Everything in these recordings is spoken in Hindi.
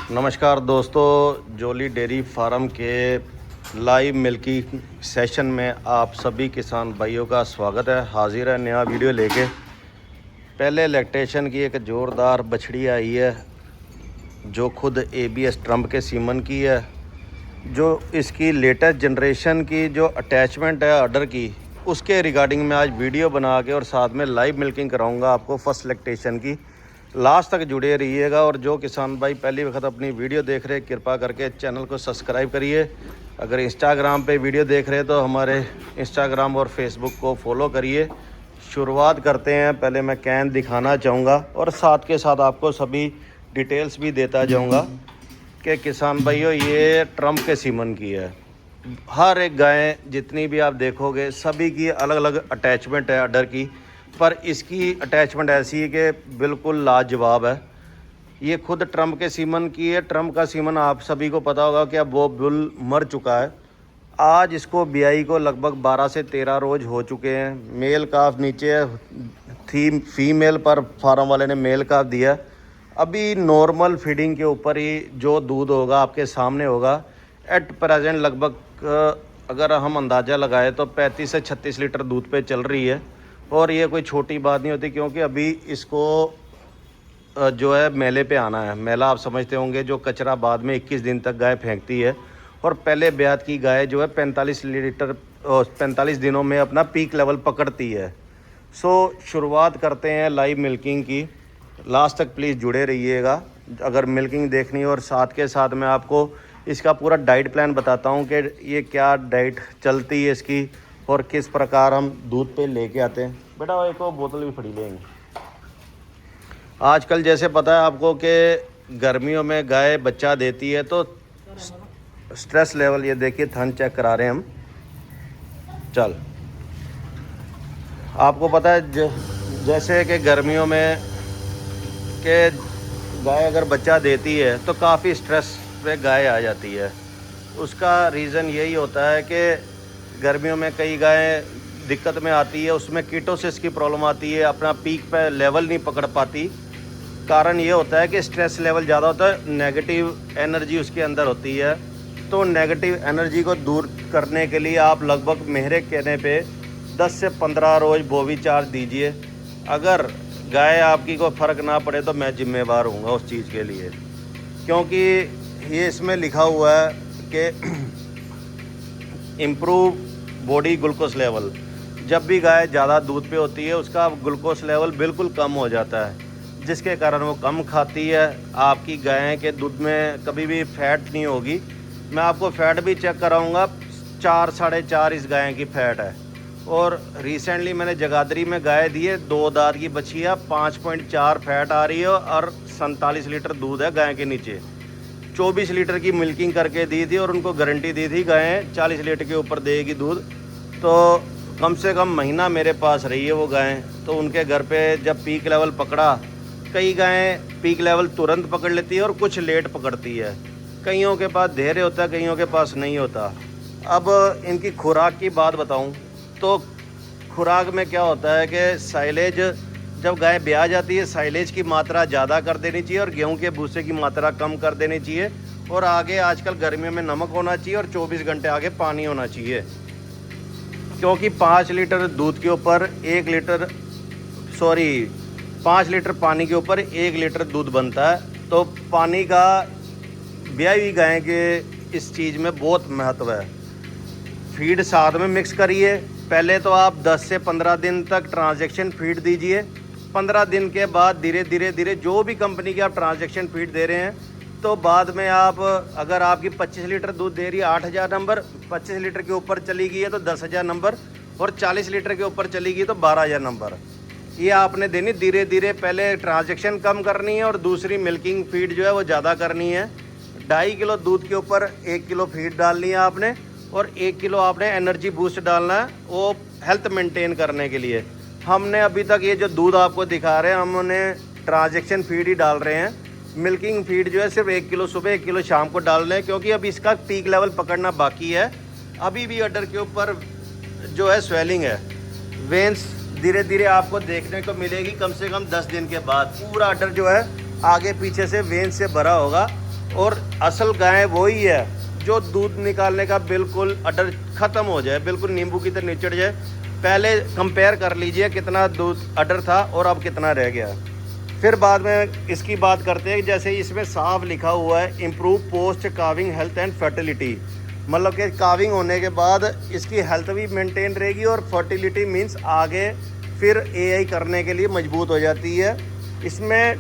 नमस्कार दोस्तों, जोली डेयरी फार्म के लाइव मिल्किंग सेशन में आप सभी किसान भाइयों का स्वागत है। हाजिर है नया वीडियो लेके। पहले लैक्टेशन की एक ज़ोरदार बछड़ी आई है जो खुद ABS ट्रम्प के सीमन की है। जो इसकी लेटेस्ट जनरेशन की जो अटैचमेंट है अडर की, उसके रिगार्डिंग मैं आज वीडियो बना के और साथ में लाइव मिल्किंग कराऊंगा आपको फर्स्ट लैक्टेशन की। लास्ट तक जुड़े रहिएगा। और जो किसान भाई पहली वक्त अपनी वीडियो देख रहे, कृपा करके चैनल को सब्सक्राइब करिए। अगर इंस्टाग्राम पे वीडियो देख रहे तो हमारे इंस्टाग्राम और फेसबुक को फॉलो करिए। शुरुआत करते हैं। पहले मैं कैन दिखाना चाहूँगा और साथ के साथ आपको सभी डिटेल्स भी देता जाऊँगा कि किसान भाइयों ये ट्रम्प के सीमन की है। हर एक गाय जितनी भी आप देखोगे सभी की अलग अलग अटैचमेंट है अडर की, पर इसकी अटैचमेंट ऐसी है कि बिल्कुल लाजवाब है। ये खुद ट्रम्प के सीमन की है। ट्रम्प का सीमन आप सभी को पता होगा कि अब वो बुल मर चुका है। आज इसको ब्याई को लगभग 12 से 13 रोज़ हो चुके हैं। मेल काफ नीचे थी, फीमेल पर फार्म वाले ने मेल काफ दिया। अभी नॉर्मल फीडिंग के ऊपर ही जो दूध होगा आपके सामने होगा। एट प्रेजेंट लगभग अगर हम अंदाज़ा लगाए तो 35 से 36 लीटर दूध पे चल रही है। और ये कोई छोटी बात नहीं होती, क्योंकि अभी इसको जो है मेले पे आना है। मेला आप समझते होंगे, जो कचरा बाद में 21 दिन तक गाय फेंकती है। और पहले ब्यात की गाय जो है 45 दिनों में अपना पीक लेवल पकड़ती है। शुरुआत करते हैं लाइव मिल्किंग की। लास्ट तक प्लीज़ जुड़े रहिएगा अगर मिल्किंग देखनी हो। और साथ के साथ मैं आपको इसका पूरा डाइट प्लान बताता हूँ कि ये क्या डाइट चलती है इसकी और किस प्रकार हम दूध पे लेके आते हैं। बेटा एक और बोतल भी पड़ी लेंगे। आजकल जैसे पता है आपको कि गर्मियों में गाय बच्चा देती है तो स्ट्रेस लेवल, ये देखिए थन चेक करा रहे हैं हम। चल आपको पता है जैसे कि गर्मियों में कि गाय अगर बच्चा देती है तो काफ़ी स्ट्रेस पे गाय आ जाती है। उसका रीज़न यही होता है कि गर्मियों में कई गायें दिक्कत में आती है, उसमें कीटोसिस की प्रॉब्लम आती है, अपना पीक पे लेवल नहीं पकड़ पाती। कारण ये होता है कि स्ट्रेस लेवल ज़्यादा होता है, नेगेटिव एनर्जी उसके अंदर होती है। तो नेगेटिव एनर्जी को दूर करने के लिए आप लगभग मेरे कहने पे 10 से 15 रोज़ बोवी चार्ज दीजिए। अगर गाय आपकी को फ़र्क ना पड़े तो मैं जिम्मेवार हूँगा उस चीज़ के लिए, क्योंकि ये इसमें लिखा हुआ है कि इम्प्रूव बॉडी ग्लूकोज लेवल। जब भी गाय ज़्यादा दूध पे होती है उसका ग्लूकोज लेवल बिल्कुल कम हो जाता है, जिसके कारण वो कम खाती है। आपकी गाय के दूध में कभी भी फैट नहीं होगी। मैं आपको फ़ैट भी चेक कराऊंगा। 4 साढ़े 4 इस गाय की फ़ैट है। और रिसेंटली मैंने जगाधरी में गाय दी है, 2 दांत की बछी है, 5.4 फैट आ रही है और 47 लीटर दूध है गाय के नीचे। 24 लीटर की मिल्किंग करके दी थी और उनको गारंटी दी थी गायें 40 लीटर के ऊपर देगी दूध। तो कम से कम महीना मेरे पास रही है वो गायें। तो उनके घर पे जब पीक लेवल पकड़ा, कई गायें पीक लेवल तुरंत पकड़ लेती है और कुछ लेट पकड़ती है। कईयों के पास धैर्य होता है, कईयों के पास नहीं होता। अब इनकी खुराक की बात बताऊं तो खुराक में क्या होता है कि साइलेज, जब गाय ब्याह जाती है साइलेज की मात्रा ज़्यादा कर देनी चाहिए और गेहूं के भूसे की मात्रा कम कर देनी चाहिए। और आगे आजकल गर्मियों में नमक होना चाहिए और 24 घंटे आगे पानी होना चाहिए, क्योंकि 5 लीटर दूध के ऊपर 5 लीटर पानी के ऊपर 1 लीटर दूध बनता है। तो पानी का ब्याही गाय के इस चीज़ में बहुत महत्व है। फीड साथ में मिक्स करिए। पहले तो आप 10 से 15 दिन तक ट्रांजैक्शन फीड दीजिए। 15 दिन के बाद धीरे धीरे जो भी कंपनी की आप ट्रांजैक्शन फीड दे रहे हैं, तो बाद में आप अगर आपकी 25 लीटर दूध दे रही है 8,000 नंबर, 25 लीटर के ऊपर चली गई है तो 10,000 नंबर, और 40 लीटर के ऊपर चली गई तो 12,000 नंबर। ये आपने देनी धीरे धीरे। पहले ट्रांजैक्शन कम करनी है और दूसरी मिल्किंग फीड जो है वो ज़्यादा करनी है। 2.5 किलो दूध के ऊपर 1 किलो फीड डालनी है आपने, और 1 किलो आपने एनर्जी बूस्ट डालना है, वो हेल्थ मेंटेन करने के लिए। हमने अभी तक ये जो दूध आपको दिखा रहे हैं, हमने ट्रांजैक्शन फीड ही डाल रहे हैं। मिल्किंग फीड जो है सिर्फ 1 किलो सुबह 1 किलो शाम को डाल रहे हैं, क्योंकि अभी इसका पीक लेवल पकड़ना बाकी है। अभी भी अडर के ऊपर जो है स्वेलिंग है। वेंस धीरे धीरे आपको देखने को मिलेगी। कम से कम 10 दिन के बाद पूरा अडर जो है आगे पीछे से वेंस से भरा होगा। और असल गाय वही है जो दूध निकालने का बिल्कुल अडर ख़त्म हो जाए, बिल्कुल नींबू की तरह निचड़ जाए। पहले कंपेयर कर लीजिए कितना दूध अडर था और अब कितना रह गया, फिर बाद में इसकी बात करते हैं। जैसे इसमें साफ लिखा हुआ है improve post calving health and fertility, मतलब कि काविंग होने के बाद इसकी हेल्थ भी मेंटेन रहेगी और फर्टिलिटी मीन्स आगे फिर एआई करने के लिए मजबूत हो जाती है। इसमें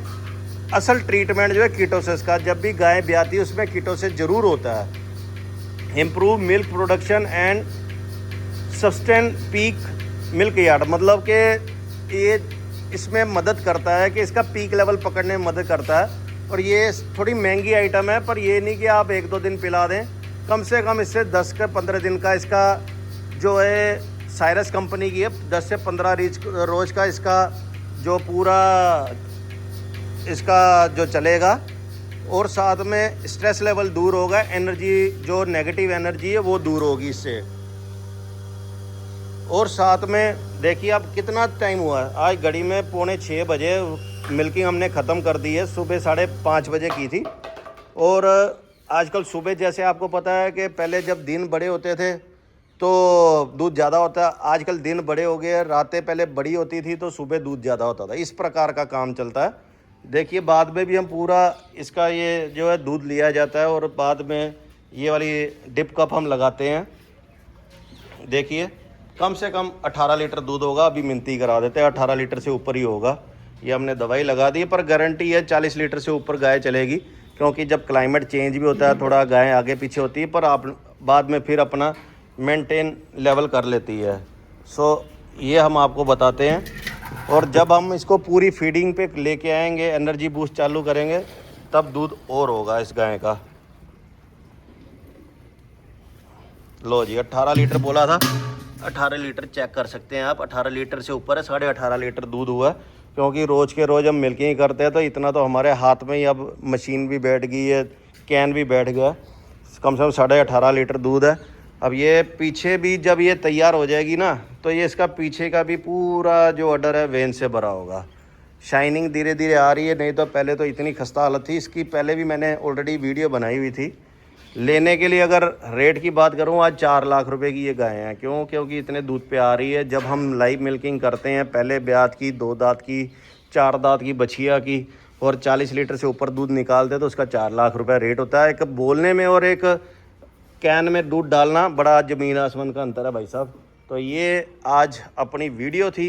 असल ट्रीटमेंट जो है कीटोसिस का, जब भी गाय ब्याती है उसमें कीटोसिस ज़रूर होता है। Improve milk production and sustain peak milk yard, मतलब कि ये इसमें मदद करता है कि इसका पीक लेवल पकड़ने में मदद करता है। और ये थोड़ी महंगी आइटम है, पर ये नहीं कि आप 1-2 दिन पिला दें, कम से कम इससे 10 से 15 दिन का इसका जो है साइरस कंपनी की है, 10 से 15 रोज़ का इसका जो पूरा इसका जो चलेगा। और साथ में स्ट्रेस लेवल दूर होगा, एनर्जी जो नेगेटिव एनर्जी है वो दूर होगी इससे। और साथ में देखिए अब कितना टाइम हुआ है, आज घड़ी में 5:45 बजे मिल्किंग हमने ख़त्म कर दी है। सुबह 5:30 बजे की थी। और आजकल सुबह जैसे आपको पता है कि पहले जब दिन बड़े होते थे तो दूध ज़्यादा होता है, आजकल दिन बड़े हो गए, रातें पहले बड़ी होती थी तो सुबह दूध ज़्यादा होता था। इस प्रकार का काम चलता है। देखिए बाद में भी हम पूरा इसका ये जो है दूध लिया जाता है और बाद में ये वाली डिप कप हम लगाते हैं। देखिए कम से कम 18 लीटर दूध होगा, अभी मिनती करा देते हैं 18 लीटर से ऊपर ही होगा। ये हमने दवाई लगा दी है, पर गारंटी है 40 लीटर से ऊपर गाय चलेगी, क्योंकि जब क्लाइमेट चेंज भी होता है थोड़ा गाय आगे पीछे होती है, पर आप बाद में फिर अपना मेंटेन लेवल कर लेती है। सो ये हम आपको बताते हैं। और जब हम इसको पूरी फीडिंग पे लेके आएंगे, एनर्जी बूस्ट चालू करेंगे, तब दूध और होगा इस गाय का। लो जी 18 लीटर बोला था, 18 लीटर चेक कर सकते हैं आप, 18 लीटर से ऊपर है, 18.5 लीटर दूध हुआ है। क्योंकि रोज़ के रोज़ हम मिल्किंग करते हैं तो इतना तो हमारे हाथ में ही, अब मशीन भी बैठ गई है, कैन भी बैठ गया, कम से कम 18.5 लीटर दूध है। अब ये पीछे भी जब ये तैयार हो जाएगी ना, तो ये इसका पीछे का भी पूरा जो ऑर्डर है वेन से भरा होगा। शाइनिंग धीरे धीरे आ रही है, नहीं तो पहले तो इतनी खस्ता हालत थी इसकी। पहले भी मैंने ऑलरेडी वीडियो बनाई हुई थी। लेने के लिए अगर रेट की बात करूं, आज 4 लाख रुपए की ये गाय हैं। क्यों? क्योंकि इतने दूध पे आ रही है। जब हम लाइव मिल्किंग करते हैं, पहले ब्यात की, 2 दांत की, 4 दांत की बछिया की, और 40 लीटर से ऊपर दूध निकालते तो उसका 4 लाख रुपए रेट होता है। एक बोलने में और एक कैन में दूध डालना बड़ा ज़मीन आसमान का अंतर है भाई साहब। तो ये आज अपनी वीडियो थी,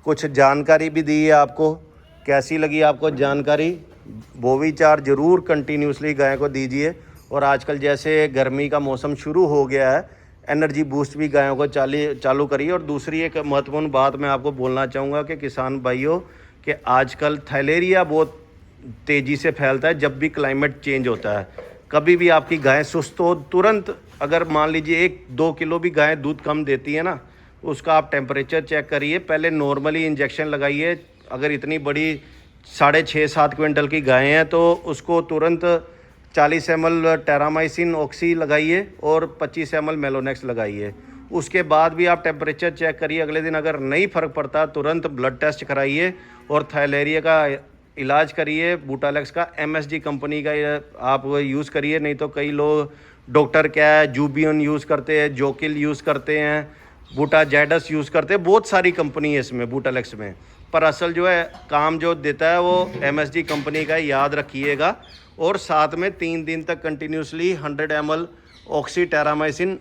कुछ जानकारी भी दी है आपको। कैसी लगी आपको जानकारी? बोविचार ज़रूर कंटिन्यूसली गाय को दीजिए। और आजकल जैसे गर्मी का मौसम शुरू हो गया है, एनर्जी बूस्ट भी गायों को चालू करिए। और दूसरी एक महत्वपूर्ण बात मैं आपको बोलना चाहूँगा कि किसान भाइयों, कि आजकल थैलेरिया बहुत तेज़ी से फैलता है जब भी क्लाइमेट चेंज होता है। कभी भी आपकी गाय सुस्त हो, तुरंत अगर मान लीजिए 1-2 किलो भी गाय दूध कम देती है ना, उसका आप टेम्परेचर चेक करिए, पहले नॉर्मली इंजेक्शन लगाइए। अगर इतनी बड़ी 6.5-7 क्विंटल की गाय हैं तो उसको तुरंत 40 ml टेरामाइसिन ऑक्सी लगाइए और 25 ml मेलोनेक्स लगाइए। उसके बाद भी आप टेम्परेचर चेक करिए। अगले दिन अगर नहीं फ़र्क पड़ता तुरंत ब्लड टेस्ट कराइए और थैलेरिया का इलाज करिए। बूटालेक्स का MSG कंपनी का आप यूज़ करिए। नहीं तो कई लोग डॉक्टर क्या है, जूबियन यूज़ करते हैं, जोकिल यूज़ करते हैं, बूटाजेडस यूज़ करते हैं, बहुत सारी कंपनी है इसमें बूटालेक्स में। पर असल जो है काम जो देता है वो MSG कंपनी का, याद रखिएगा। और साथ में 3 दिन तक continuously 100 ml oxy Terramycin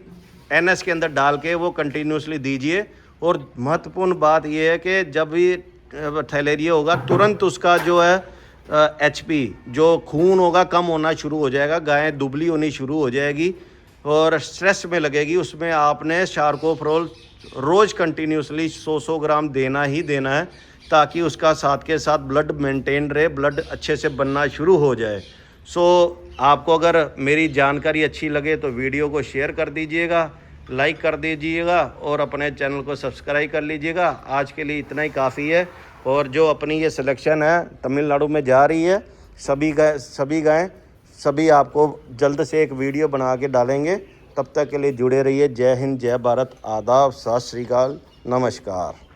NS के अंदर डाल के वो कंटिन्यूसली दीजिए। और महत्वपूर्ण बात यह है कि जब भी थैलेरिया होगा तुरंत उसका जो है HP जो खून होगा कम होना शुरू हो जाएगा, गाय दुबली होनी शुरू हो जाएगी और स्ट्रेस में लगेगी। उसमें आपने शार्कोफ्रोल रोज़ कंटिन्यूसली 100 ग्राम देना ही देना है, ताकि उसका साथ के साथ ब्लड मेंटेन रहे, ब्लड अच्छे से बनना शुरू हो जाए। आपको अगर मेरी जानकारी अच्छी लगे तो वीडियो को शेयर कर दीजिएगा, लाइक कर दीजिएगा और अपने चैनल को सब्सक्राइब कर लीजिएगा। आज के लिए इतना ही काफ़ी है। और जो अपनी ये सिलेक्शन है तमिलनाडु में जा रही है, सभी आपको जल्द से एक वीडियो बना के डालेंगे। तब तक के लिए जुड़े रहिए। जय हिंद, जय भारत, आदाब, सत श्री अकाल, नमस्कार।